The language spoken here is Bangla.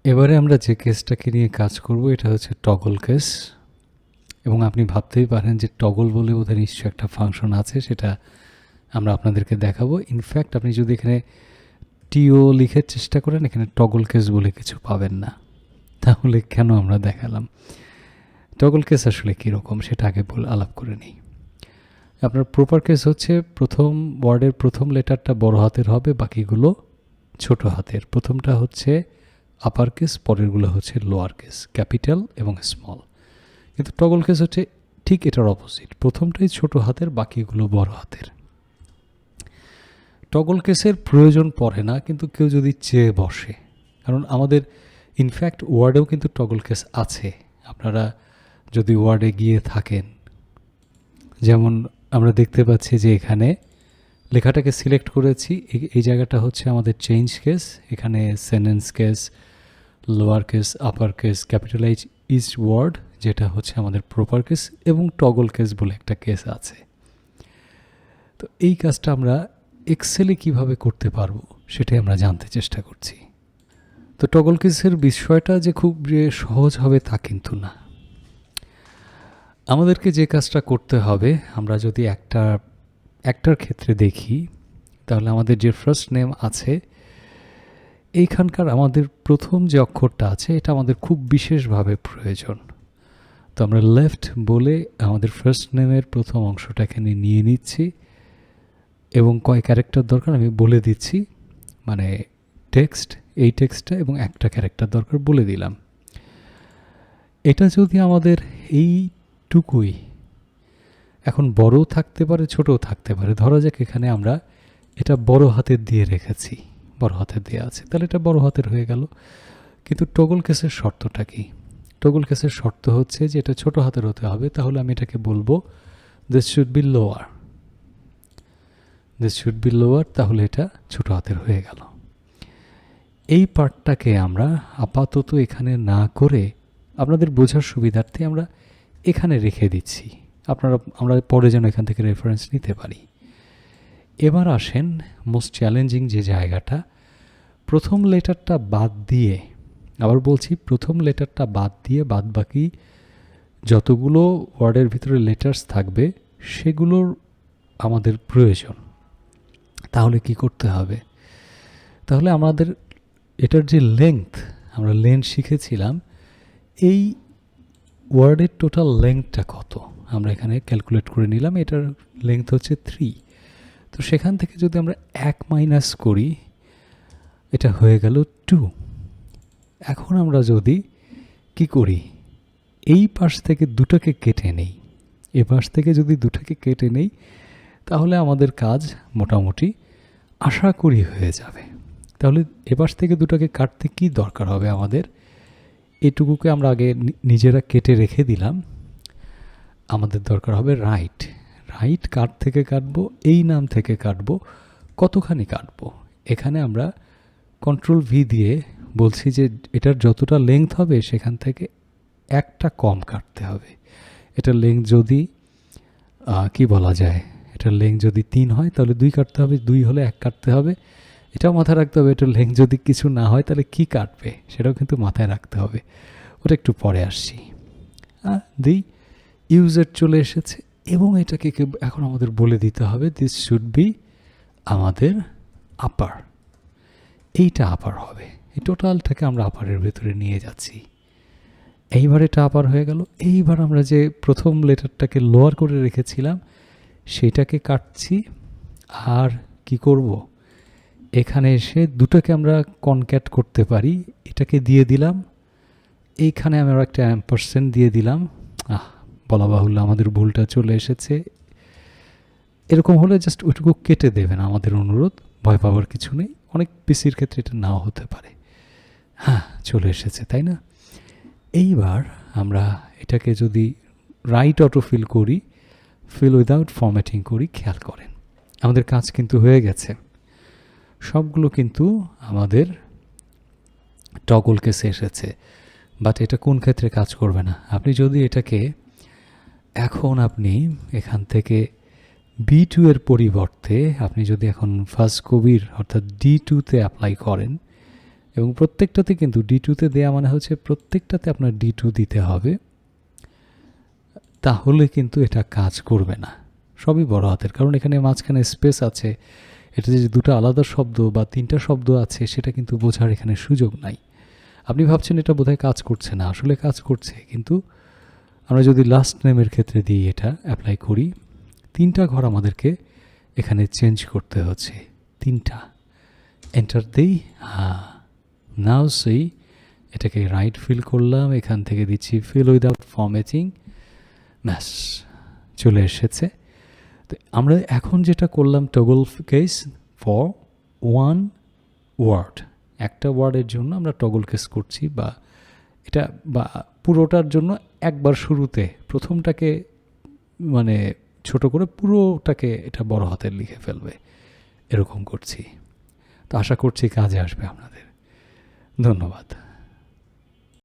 এবারে আমরা যে কেসটাকে নিয়ে কাজ করব এটা হচ্ছে টগল কেস, এবং আপনি ভাবতেই পারেন যে টগল বলে ওদের নিশ্চয়ই একটা ফাংশন আছে, সেটা আমরা আপনাদেরকে দেখাবো। ইনফ্যাক্ট আপনি যদি এখানে টিও লিখে চেষ্টা করেন, এখানে টগল কেস বলে কিছু পাবেন না। তাহলে কেন আমরা দেখালাম? টগল কেস আসলে কীরকম সেটা আগে আলাপ করে নিই। আপনার প্রপার কেস হচ্ছে প্রথম ওয়ার্ডের প্রথম লেটারটা বড় হাতের হবে, বাকিগুলো ছোট হাতের। প্রথমটা হচ্ছে আপার কেস, পরেরগুলো হচ্ছে লোয়ার কেস, ক্যাপিটাল এবং স্মল। কিন্তু টগল কেস হচ্ছে ঠিক এটার অপোজিট, প্রথমটাই ছোট হাতের, বাকিগুলো বড় হাতের। টগল কেসের প্রয়োজন পড়ে না কিন্তু কেউ যদি চেয়ে বসে, কারণ আমাদের ইনফ্যাক্ট ওয়ার্ডেও কিন্তু টগল কেস আছে। আপনারা যদি ওয়ার্ডে গিয়ে থাকেন, যেমন আমরা দেখতে পাচ্ছি যে এখানে লেখাটাকে সিলেক্ট করেছি, এই জায়গাটা হচ্ছে আমাদের চেঞ্জ কেস, এখানে sentence case, lower case, upper case, capitalize is word যেটা হচ্ছে আমাদের প্রপার কেস, এবং টগল কেস বলে একটা কেস আছে। তো এই কাজটা আমরা এক্সেলে কিভাবে করতে পারবো সেটাই আমরা জানতে চেষ্টা করছি। তো টগল কেসের বিষয়টা যে খুব সহজ হবে তা কিন্তু না। আমাদেরকে যে কাজটা করতে হবে, আমরা যদি একটার ক্ষেত্রে দেখি, তাহলে আমাদের যে ফার্স্ট নেম আছে এইখানকার আমাদের প্রথম যে অক্ষরটা আছে এটা আমাদের খুব বিশেষভাবে প্রয়োজন। তো আমরা লেফট বলে আমাদের ফার্স্ট নেমের প্রথম অংশটাকে নিয়ে নিচ্ছি, এবং কয় ক্যারেক্টার দরকার আমি বলে দিচ্ছি, মানে টেক্সট, এই টেক্সটটা এবং একটা ক্যারেক্টার দরকার বলে দিলাম। এটা যদি আমাদের এইটুকুই, এখন বড়ও থাকতে পারে ছোটও থাকতে পারে, ধরা যাক এখানে আমরা এটা বড় হাতের দিয়ে রেখেছি, বড় হাতের দিয়ে আছে, তাহলে এটা বড় হাতের হয়ে গেল। কিন্তু টগল কেসের শর্তটা কি? টগল কেসের শর্ত হচ্ছে যে এটা ছোট হাতের হতে হবে, তাহলে আমি এটাকে বলবো this should be lower, this should be lower, তাহলে এটা ছোট হাতের হয়ে গেল। এই পার্টটাকে আমরা আপাতত এখানে না করে আপনাদের বোঝার সুবিধার্থে আমরা এখানে রেখে দিচ্ছি, আমরা পরে যেন এখান থেকে রেফারেন্স নিতে পারি। এবার আসেন মোস্ট চ্যালেঞ্জিং যে জায়গাটা, প্রথম লেটারটা বাদ দিয়ে, আবার বলছি প্রথম লেটারটা বাদ দিয়ে বাদ বাকি যতগুলো ওয়ার্ডের ভিতরে লেটার্স থাকবে সেগুলোর আমাদের প্রয়োজন। তাহলে কি করতে হবে? তাহলে আমাদের এটার যে লেংথ, আমরা লেন্থ শিখেছিলাম, এই ওয়ার্ডের টোটাল লেংথটা কত আমরা এখানে ক্যালকুলেট করে নিলাম। এটার লেংথ হচ্ছে 3। তো সেখান থেকে যদি আমরা 1 মাইনাস করি, এটা হয়ে গেল 2। এখন আমরা যদি কি করি, এই পাশ থেকে দুটাকে কেটে নেই, এ পাশ থেকে যদি দুটাকে কেটে নেই, তাহলে আমাদের কাজ মোটামুটি আশা করি হয়ে যাবে। তাহলে এ পাশ থেকে দুটাকে কাটতে কি দরকার হবে আমাদের? এটুকুকে আমরা আগে নিজেরা কেটে রেখে দিলাম, আমাদের দরকার হবে রাইট। রাইট কার থেকে কাটবো? এই নাম থেকে কাটবো। কতখানি কাটবো? এখানে আমরা কন্ট্রোল ভি দিয়ে বলছি যে এটার যতটা লেংথ হবে সেখান থেকে একটা কম কাটতে হবে। এটার লেংথ যদি কি বলা যায়, এটার লেংথ যদি 3 হয় তাহলে 2 কাটতে হবে, 2 হলে 1 কাটতে হবে। এটাও মাথায় রাখতে হবে, এটার লেংথ যদি কিছু না হয় তাহলে কি কাটবে সেটাও কিন্তু মাথায় রাখতে হবে। ওটা একটু পরে আসছি। দিই ইউজার চলে এসেছে, এবং এটাকে এখন আমাদের বলে দিতে হবে দিস শুড বি আমাদের আপার, এইটা আপার হবে। এই টোটালটাকে আমরা আপারের ভেতরে নিয়ে যাচ্ছি। এইবার এটা আপার হয়ে গেল। এইবার আমরা যে প্রথম লেটারটাকে লোয়ার করে রেখেছিলাম সেটাকে কাটছি। আর কি করব, এখানে এসে দুটোকে আমরা কনক্যাট করতে পারি, এটাকে দিয়ে দিলাম, এইখানে আমরা একটা % দিয়ে দিলাম। বলা বাহুল্য আমাদের ভুলটা চলে এসেছে। এরকম হলে জাস্ট ওইটুকু কেটে দেবেন, আমাদের অনুরোধ, ভয় পাওয়ার কিছু নেই। অনেক পিসির ক্ষেত্রে এটা নাও হতে পারে। চলে এসেছে, তাই না? এইবার আমরা এটাকে যদি রাইট অটোফিল করি, ফিল উইদাউট ফরম্যাটিং করি, খেয়াল করেন আমাদের কাজ কিন্তু হয়ে গেছে। সবগুলো কিন্তু আমাদের টগল কেসে এসেছে, বাট এটা কোন ক্ষেত্রে কাজ করবে না। আপনি যদি এটাকে এখন আপনি এখান থেকে B2 এর পরিবর্তে আপনি যদি এখন ফার্স্ট কবির অর্থাৎ D2 তে অ্যাপ্লাই করেন এবং প্রত্যেকটাতে কিন্তু D2-তে দেয়া মানে হচ্ছে প্রত্যেকটাতে আপনার D2 দিতে হবে, তাহলে কিন্তু এটা কাজ করবে না। সবই বড় হাতের, কারণ এখানে মাঝখানে স্পেস আছে। এটা যে দুটো আলাদা শব্দ বা তিনটা শব্দ আছে সেটা কিন্তু বোঝার এখানে সুযোগ নাই। আপনি ভাবছেন এটা বোধহয় কাজ করছে না, আসলে কাজ করছে। কিন্তু আমরা যদি লাস্ট নেমের ক্ষেত্রে দিয়ে এটা অ্যাপ্লাই করি, 3টা ঘর আমাদেরকে এখানে চেঞ্জ করতে হচ্ছে, 3টা। এন্টার দেই, হ্যাঁ, নাও সেই এটাকে রাইট ফিল করলাম, এখান থেকে দিচ্ছি ফিল উইদাউট ফরম্যাটিং, ব্যাস চলে এসেছে। তো আমরা এখন যেটা করলাম toggle case for one word, একটা ওয়ার্ডের জন্য আমরা টগল কেস করছি, বা এটা বা পুরোটার জন্য একবার শুরুতে প্রথমটাকে মানে ছোট করে পুরোটাকে এটা বড় হাতের লিখে ফেলবে, এরকম করছি। তো আশা করছি কাজে আসবে আপনাদের। ধন্যবাদ।